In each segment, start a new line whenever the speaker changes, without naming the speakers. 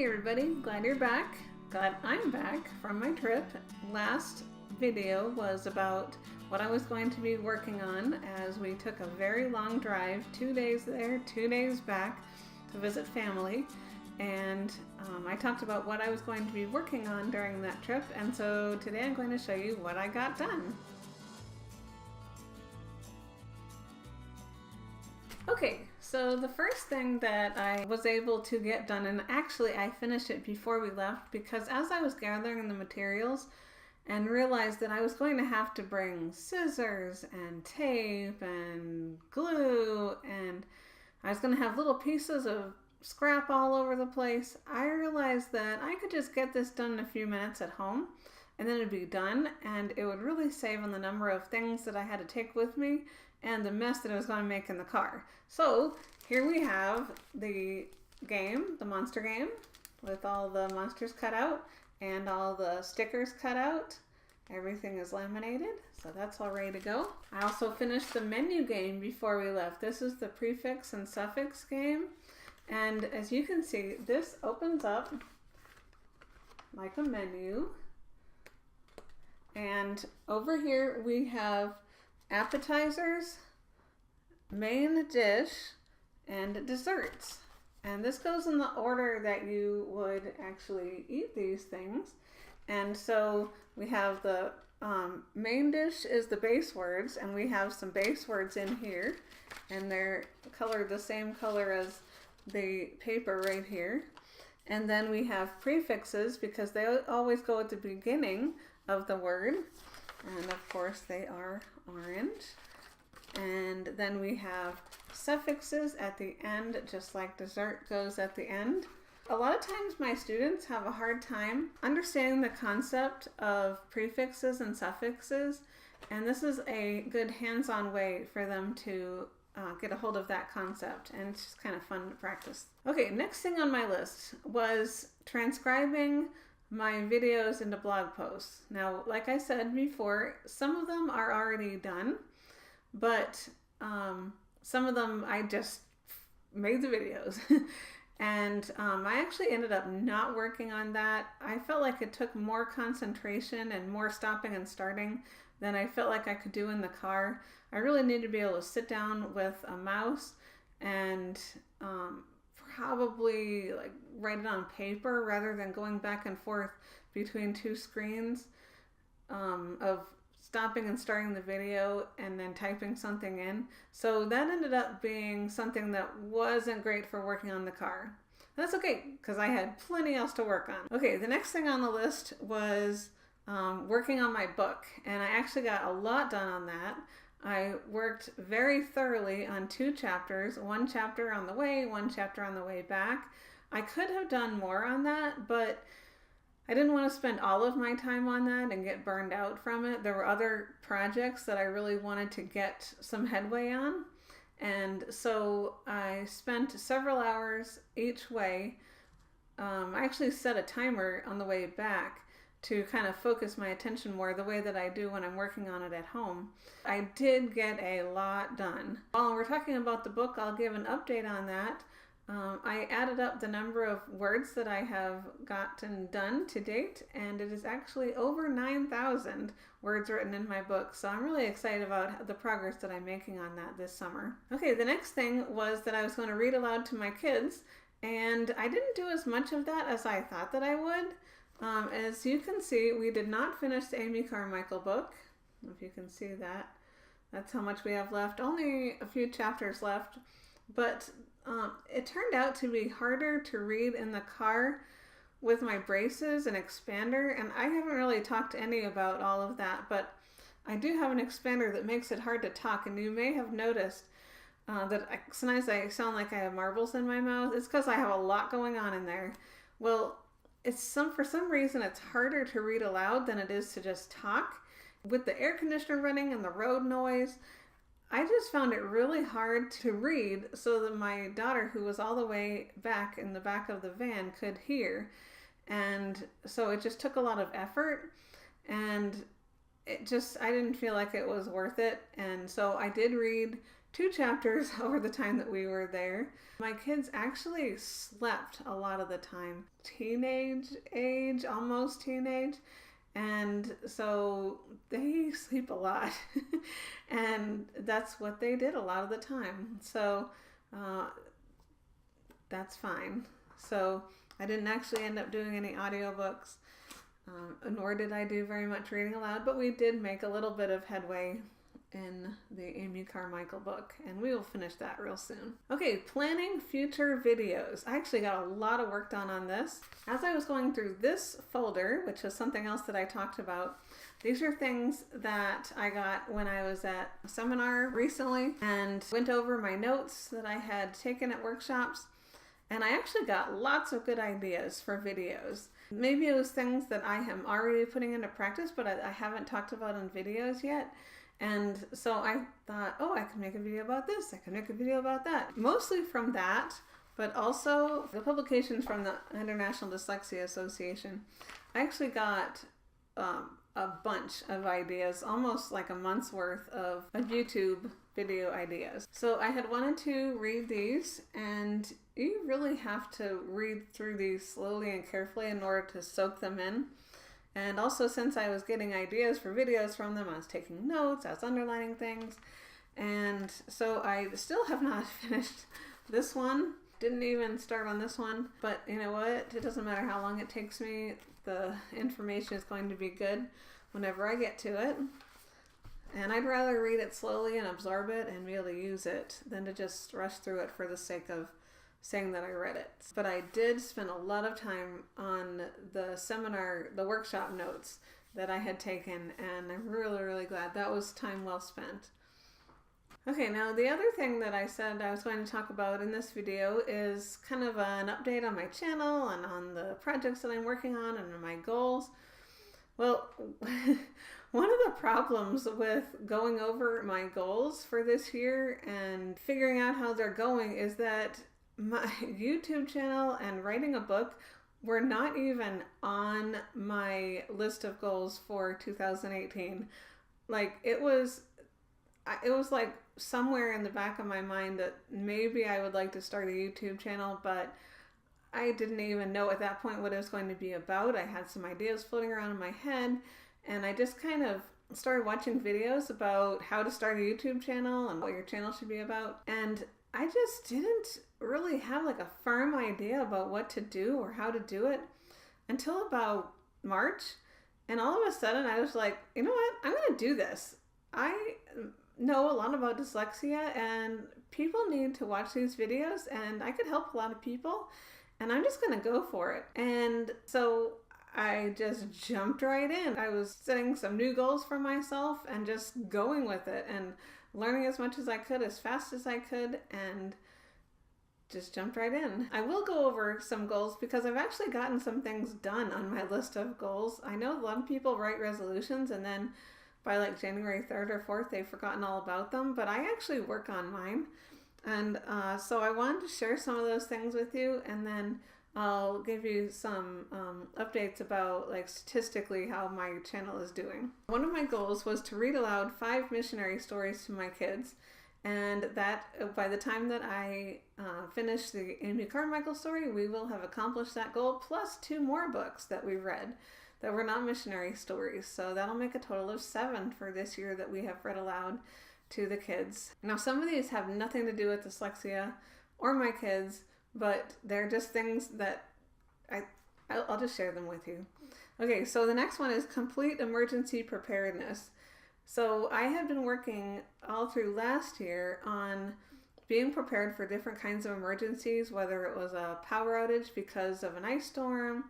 Hey everybody, glad you're back. Glad I'm back from my trip. Last video was about what I was going to be working on as we took a very long drive, 2 days there, 2 days back to visit family. And I talked about what I was going to be working on during that trip, and so today I'm going to show you what I got done. Okay, so the first thing that I was able to get done, and actually I finished it before we left, because as I was gathering the materials and realized that I was going to have to bring scissors and tape and glue, and I was going to have little pieces of scrap all over the place, I realized that I could just get this done in a few minutes at home and then it'd be done, and it would really save on the number of things that I had to take with me and the mess that I was going to make in the car. So here we have the game, the monster game, with all the monsters cut out and all the stickers cut out. Everything is laminated, so that's all ready to go. I also finished the menu game before we left. This is the prefix and suffix game. And as you can see, this opens up like a menu. And over here we have appetizers, main dish, and desserts. And this goes in the order that you would actually eat these things. And so we have the main dish is the base words, and we have some base words in here, and they're colored the same color as the paper right here. And then we have prefixes because they always go at the beginning of the word, and of course they are orange. And then we have suffixes at the end, just like dessert goes at the end. A lot of times my students have a hard time understanding the concept of prefixes and suffixes, and this is a good hands-on way for them to get a hold of that concept, and it's just kind of fun to practice. Okay, next thing on my list was transcribing my videos into blog posts. Now, like I said before, some of them are already done, but some of them I just made the videos. And I actually ended up not working on that. I felt like it took more concentration and more stopping and starting than I felt like I could do in the car. I really need to be able to sit down with a mouse and probably like write it on paper rather than going back and forth between two screens of stopping and starting the video and then typing something in. So that ended up being something that wasn't great for working on the car. That's okay, because I had plenty else to work on. Okay, the next thing on the list was working on my book, and I actually got a lot done on that. I worked very thoroughly on 2 chapters, 1 chapter on the way, 1 chapter on the way back. I could have done more on that, but I didn't want to spend all of my time on that and get burned out from it. There were other projects that I really wanted to get some headway on, and so I spent several hours each way. I actually set a timer on the way back to kind of focus my attention more the way that I do when I'm working on it at home. I did get a lot done. While we're talking about the book, I'll give an update on that. I added up the number of words that I have gotten done to date, and it is actually over 9,000 words written in my book. So I'm really excited about the progress that I'm making on that this summer. Okay, the next thing was that I was going to read aloud to my kids, and I didn't do as much of that as I thought that I would. As you can see, we did not finish the Amy Carmichael book. If you can see that, that's how much we have left. Only a few chapters left, but it turned out to be harder to read in the car with my braces and expander, and I haven't really talked to any about all of that, but I do have an expander that makes it hard to talk, and you may have noticed that sometimes I sound like I have marbles in my mouth. It's because I have a lot going on in there. Well, for some reason it's harder to read aloud than it is to just talk. With the air conditioner running and the road noise, I just found it really hard to read so that my daughter, who was all the way back in the back of the van, could hear. And so it just took a lot of effort, and I didn't feel like it was worth it. And so I did read 2 chapters over the time that we were there. My kids actually slept a lot of the time. Teenage age, almost teenage. And so they sleep a lot. And that's what they did a lot of the time. So that's fine. So I didn't actually end up doing any audiobooks, nor did I do very much reading aloud, but we did make a little bit of headway in the Amy Carmichael book, and we will finish that real soon. Okay, planning future videos. I actually got a lot of work done on this. As I was going through this folder, which is something else that I talked about, these are things that I got when I was at a seminar recently and went over my notes that I had taken at workshops, and I actually got lots of good ideas for videos. Maybe it was things that I am already putting into practice, but I haven't talked about in videos yet. And so I thought, oh, I can make a video about this. I can make a video about that. Mostly from that, but also the publications from the International Dyslexia Association. I actually got a bunch of ideas, almost like a month's worth of YouTube video ideas. So I had wanted to read these, and you really have to read through these slowly and carefully in order to soak them in. And also, since I was getting ideas for videos from them, I was taking notes, I was underlining things. And so I still have not finished this one. Didn't even start on this one. But you know what? It doesn't matter how long it takes me. The information is going to be good whenever I get to it. And I'd rather read it slowly and absorb it and be able to use it than to just rush through it for the sake of saying that I read it. But I did spend a lot of time on the seminar, the workshop notes that I had taken, and I'm really, really glad. That was time well spent. Okay, now the other thing that I said I was going to talk about in this video is kind of an update on my channel and on the projects that I'm working on and my goals. Well, one of the problems with going over my goals for this year and figuring out how they're going is that my YouTube channel and writing a book were not even on my list of goals for 2018. Like it was like somewhere in the back of my mind that maybe I would like to start a YouTube channel, but I didn't even know at that point what it was going to be about. I had some ideas floating around in my head, and I just kind of started watching videos about how to start a YouTube channel and what your channel should be about. And I just didn't really have like a firm idea about what to do or how to do it until about March. And all of a sudden I was like, you know what? I'm going to do this. I know a lot about dyslexia and people need to watch these videos and I could help a lot of people and I'm just going to go for it. And so I just jumped right in. I was setting some new goals for myself and just going with it and learning as much as I could, as fast as I could, and just jumped right in. I will go over some goals because I've actually gotten some things done on my list of goals. I know a lot of people write resolutions and then by like January 3rd or 4th, they've forgotten all about them, but I actually work on mine. And so I wanted to share some of those things with you, and then I'll give you some updates about like statistically how my channel is doing. One of my goals was to read aloud 5 missionary stories to my kids, and that by the time that I finish the Amy Carmichael story, we will have accomplished that goal, plus 2 more books that we read that were not missionary stories. So that'll make a total of 7 for this year that we have read aloud to the kids. Now some of these have nothing to do with dyslexia or my kids, but they're just things that I'll just share them with you. Okay, so the next one is complete emergency preparedness. So I have been working all through last year on being prepared for different kinds of emergencies, whether it was a power outage because of an ice storm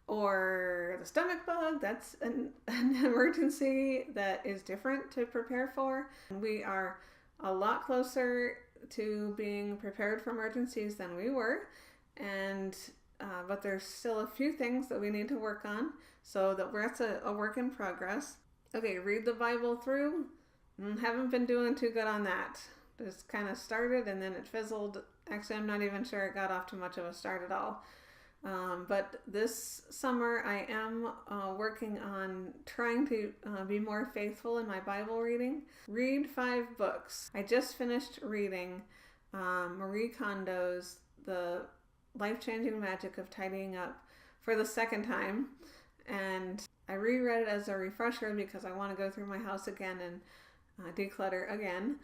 or the stomach bug. That's an emergency that is different to prepare for. We are a lot closer to being prepared for emergencies than we were, and but there's still a few things that we need to work on, so that's a work in progress. Okay, read the Bible through. Haven't been doing too good on that. Just kind of started and then it fizzled. Actually, I'm not even sure it got off to much of a start at all. But this summer I am working on trying to be more faithful in my Bible reading. Read 5 books. I just finished reading Marie Kondo's The Life-Changing Magic of Tidying Up for the second time. And I reread it as a refresher because I want to go through my house again and declutter again.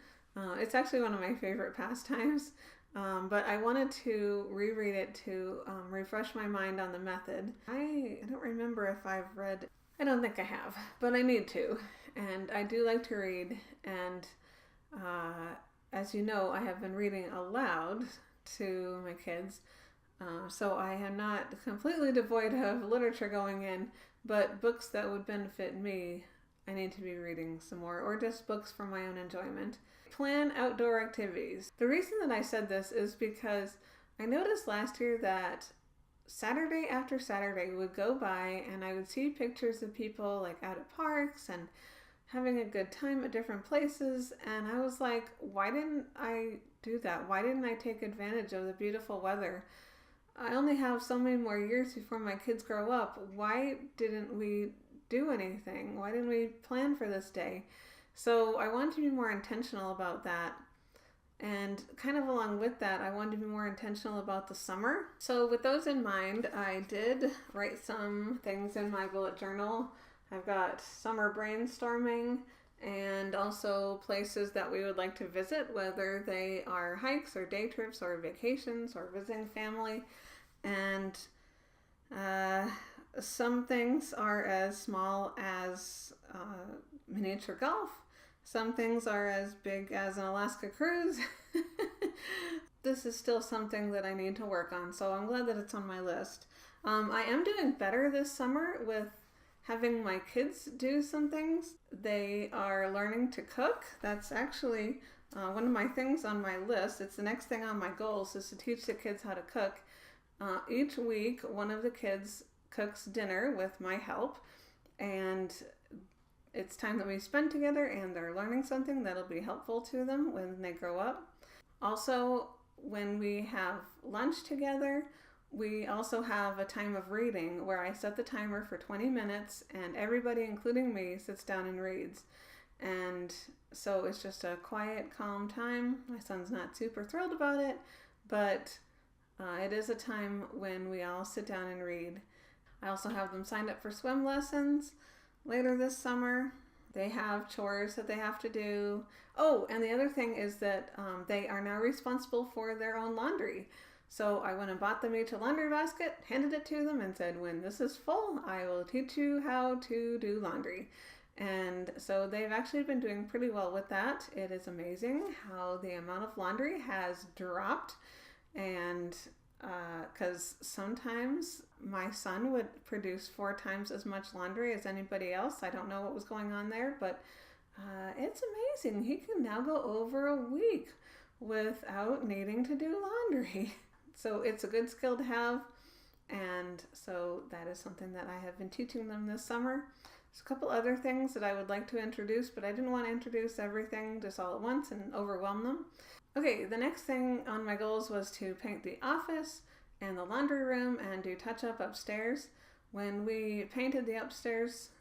It's actually one of my favorite pastimes. But I wanted to reread it to refresh my mind on the method. I don't remember if I've read, I don't think I have, but I need to. And I do like to read. And as you know, I have been reading aloud to my kids. So I am not completely devoid of literature going in, but books that would benefit me, I need to be reading some more, or just books for my own enjoyment. Plan outdoor activities. The reason that I said this is because I noticed last year that Saturday after Saturday would go by and I would see pictures of people like out at parks and having a good time at different places, and I was like, why didn't I do that? Why didn't I take advantage of the beautiful weather? I only have so many more years before my kids grow up. Why didn't we do anything? Why didn't we plan for this day? So I wanted to be more intentional about that. And kind of along with that, I wanted to be more intentional about the summer. So with those in mind, I did write some things in my bullet journal. I've got summer brainstorming and also places that we would like to visit, whether they are hikes or day trips or vacations or visiting family. And some things are as small as miniature golf. Some things are as big as an Alaska cruise. This is still something that I need to work on, so I'm glad that it's on my list. I am doing better this summer with having my kids do some things. They are learning to cook. That's actually one of my things on my list. It's the next thing on my goals, is to teach the kids how to cook. Each week, one of the kids cooks dinner with my help, and it's time that we spend together, and they're learning something that'll be helpful to them when they grow up. Also, when we have lunch together, we also have a time of reading where I set the timer for 20 minutes and everybody, including me, sits down and reads. And so it's just a quiet, calm time. My son's not super thrilled about it, but it is a time when we all sit down and read. I also have them signed up for swim lessons later this summer. They have chores that they have to do. Oh, and the other thing is that they are now responsible for their own laundry. So I went and bought them each a laundry basket, handed it to them, and said, when this is full, I will teach you how to do laundry. And so they've actually been doing pretty well with that. It is amazing how the amount of laundry has dropped. And because sometimes my son would produce 4 times as much laundry as anybody else. I don't know what was going on there, but it's amazing. He can now go over a week without needing to do laundry. So it's a good skill to have, and so that is something that I have been teaching them this summer. There's a couple other things that I would like to introduce, but I didn't want to introduce everything just all at once and overwhelm them. Okay, the next thing on my goals was to paint the office and the laundry room and do touch-up upstairs. When we painted the upstairs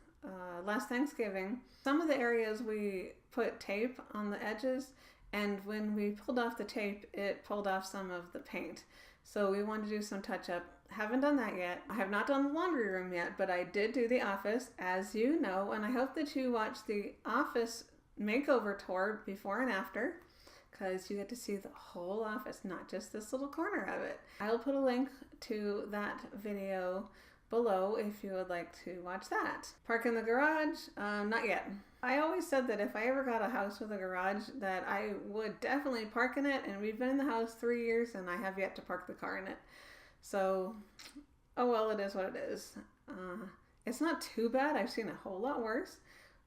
last Thanksgiving, some of the areas we put tape on the edges, and when we pulled off the tape, it pulled off some of the paint. So we wanted to do some touch-up. Haven't done that yet. I have not done the laundry room yet, but I did do the office, as you know, and I hope that you watch the office makeover tour before and after, because you get to see the whole office, not just this little corner of it. I'll put a link to that video below if you would like to watch that. Park in the garage? Not yet. I always said that if I ever got a house with a garage that I would definitely park in it, and we've been in the house 3 years and I have yet to park the car in it. So, oh well, it is what it is. It's not too bad. I've seen a whole lot worse,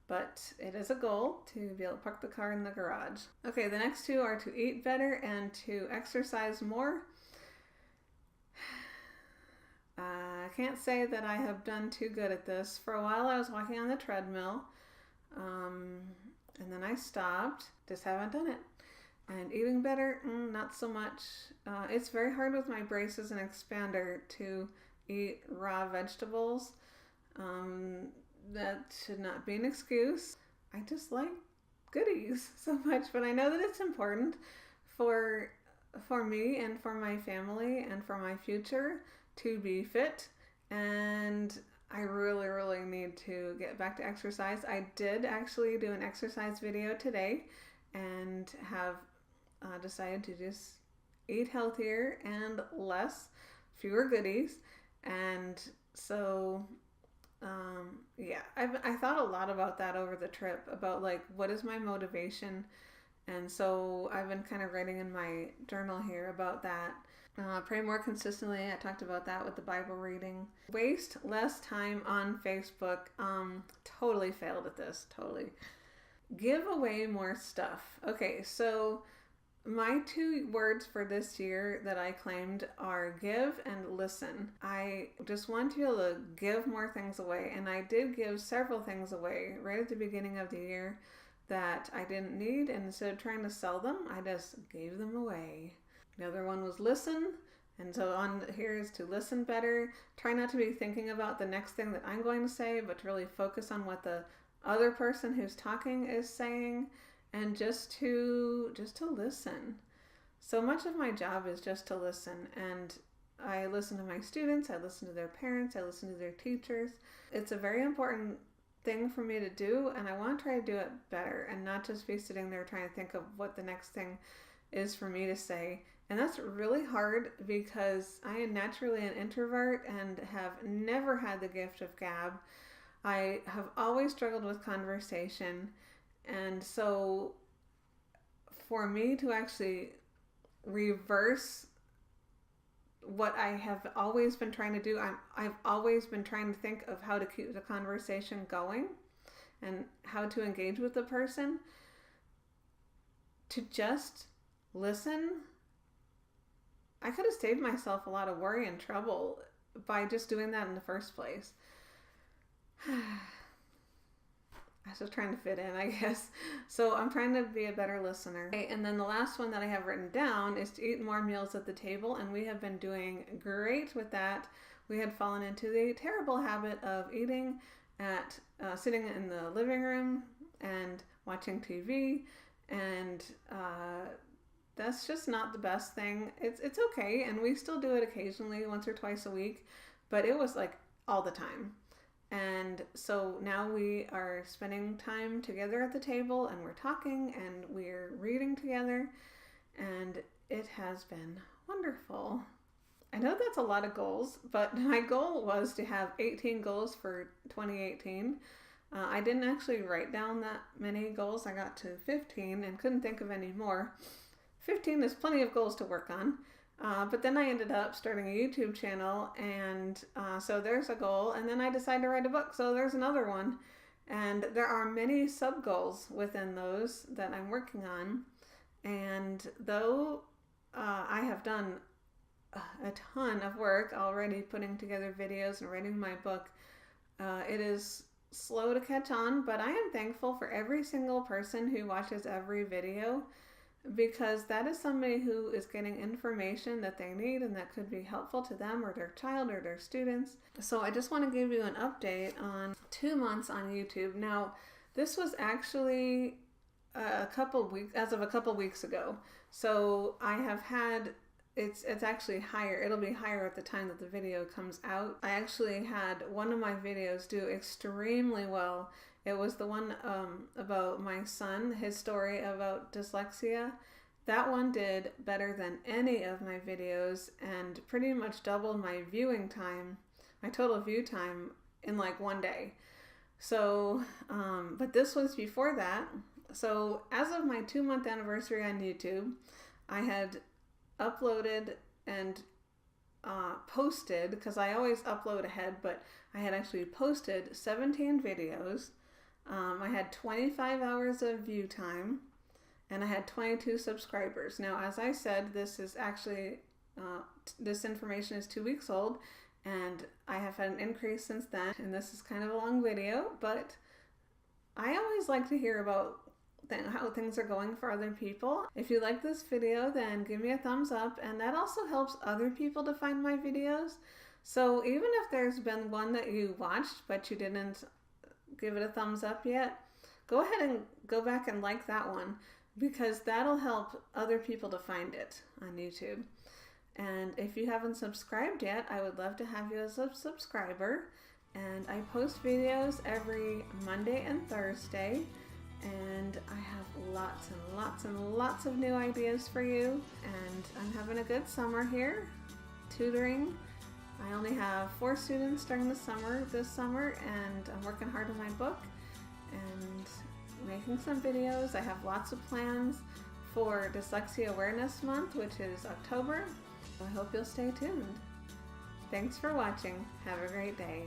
but it is a goal to be able to park the car in the garage. Okay, the next 2 are to eat better and to exercise more. I can't say that I have done too good at this. For a while I was walking on the treadmill, and then I stopped. Just haven't done it. And eating better, not so much. It's very hard with my braces and expander to eat raw vegetables. That should not be an excuse. I just like goodies so much, but I know that it's important for me and for my family and for my future to be fit, and I really, really need to get back to exercise. I did actually do an exercise video today and have decided to just eat healthier and fewer goodies. And so, yeah, I thought a lot about that over the trip, about like, what is my motivation? And so I've been kind of writing in my journal here about that. Pray more consistently. I talked about that with the Bible reading. Waste less time on Facebook. Totally failed at this. Totally. Give away more stuff. Okay, so my 2 words for this year that I claimed are give and listen. I just want to be able to give more things away, and I did give several things away right at the beginning of the year that I didn't need, and instead of trying to sell them, I just gave them away. The other one was listen, and so on here is to listen better. Try not to be thinking about the next thing that I'm going to say, but to really focus on what the other person who's talking is saying, and just to listen. So much of my job is just to listen, and I listen to my students, I listen to their parents, I listen to their teachers. It's a very important thing for me to do, and I want to try to do it better and not just be sitting there trying to think of what the next thing is for me to say. And that's really hard because I am naturally an introvert and have never had the gift of gab. I have always struggled with conversation, and so for me to actually reverse what I have always been trying to do, I've always been trying to think of how to keep the conversation going and how to engage with the person. To just listen, I could have saved myself a lot of worry and trouble by just doing that in the first place. I was just trying to fit in, I guess. So I'm trying to be a better listener. Okay, and then the last one that I have written down is to eat more meals at the table, and we have been doing great with that. We had fallen into the terrible habit of eating at sitting in the living room and watching TV, and that's just not the best thing. It's okay, and we still do it occasionally, once or twice a week, but it was like all the time. And so now we are spending time together at the table, and we're talking and we're reading together, and it has been wonderful. I know that's a lot of goals, but my goal was to have 18 goals for 2018. I didn't actually write down that many goals. I got to 15 and couldn't think of any more. 15 is plenty of goals to work on. But then I ended up starting a YouTube channel, and so there's a goal, and then I decided to write a book, so there's another one. And there are many sub-goals within those that I'm working on, and though I have done a ton of work already putting together videos and writing my book, it is slow to catch on, but I am thankful for every single person who watches every video, because that is somebody who is getting information that they need and that could be helpful to them or their child or their students. So I just want to give you an update on 2 months on YouTube. Now, this was actually as of a couple weeks ago. So I have had, it's actually higher. It'll be higher at the time that the video comes out. I actually had one of my videos do extremely well. It was the one about my son, his story about dyslexia. That one did better than any of my videos and pretty much doubled my viewing time, my total view time, in like one day. So, but this was before that. So as of my 2-month anniversary on YouTube, I had uploaded and posted, because I always upload ahead, but I had actually posted 17 videos. I had 25 hours of view time, and I had 22 subscribers. Now, as I said, this is actually, this information is 2 weeks old, and I have had an increase since then, and this is kind of a long video, but I always like to hear about how things are going for other people. If you like this video, then give me a thumbs up, and that also helps other people to find my videos. So even if there's been one that you watched but you didn't give it a thumbs up yet, go ahead and go back and like that one, because that'll help other people to find it on YouTube. And if you haven't subscribed yet, I would love to have you as a subscriber. And I post videos every Monday and Thursday, and I have lots and lots and lots of new ideas for you. And I'm having a good summer here, tutoring. I only have 4 students during this summer, and I'm working hard on my book and making some videos. I have lots of plans for Dyslexia Awareness Month, which is October. I hope you'll stay tuned. Thanks for watching. Have a great day.